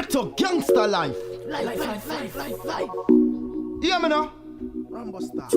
Ghetto gangster life. Life. Hear me now? Rambo Star.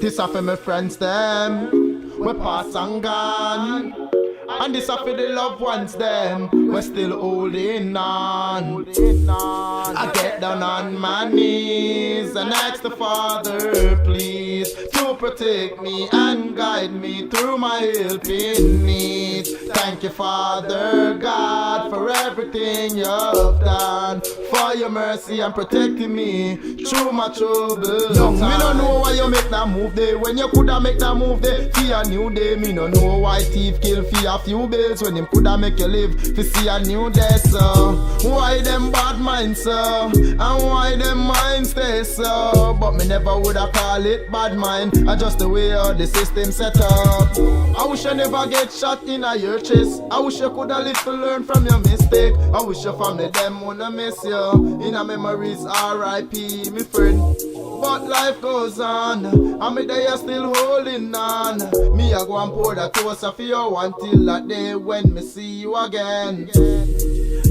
This are for my friends them, we pass and gone. And this are for the loved ones them, we're still holding on. I get down on my knees and ask the Father please to protect me and guide me through my helping needs. Thank you Father God for everything you've done, for your mercy and protecting me through my trouble. Young, me no know why you make that move there when you coulda make that move there for a new day. Me no know why thief kill for a few bills when him coulda make you live to see a new day, so why them bad minds, so and why them minds stay so? But me never woulda call it bad mind, I just the way how the system set up. I wish I never get shot in a your chest. I wish you coulda lived to learn from your mistake. I wish your family them wanna miss you. In a memories R.I.P. me friend. But life goes on, and me there still holding on. Me a go and pour that toast for you until that day when me see you again.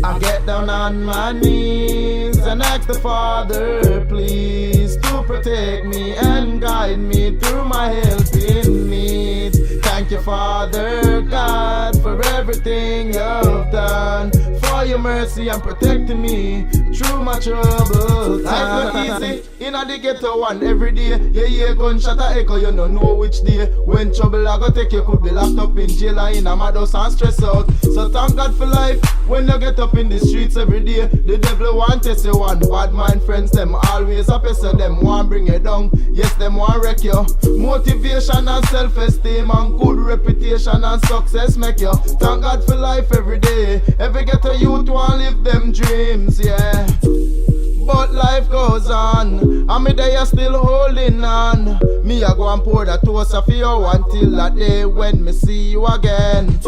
I get down on my knees and ask the Father please to protect me and guide me through my helping needs. Thank you Father God for everything you've done, for your mercy and protecting me through my trouble. Life not easy in a the ghetto one every day. Yeah, gunshot a echo, you don't know which day. When trouble I go take you, could be locked up in jail or in a madhouse and stress out. So thank God for life when you get up in the streets every day. The devil want test you one, bad mind friends them always a pester, them want bring you down. Yes, them want wreck you. Motivation and self-esteem and good reputation and success make you. Thank God for life every day. Every ghetto youth want live them dreams, yeah. But life goes on, and me there still holding on. Me a go and pour that toast for you until that day when me see you again.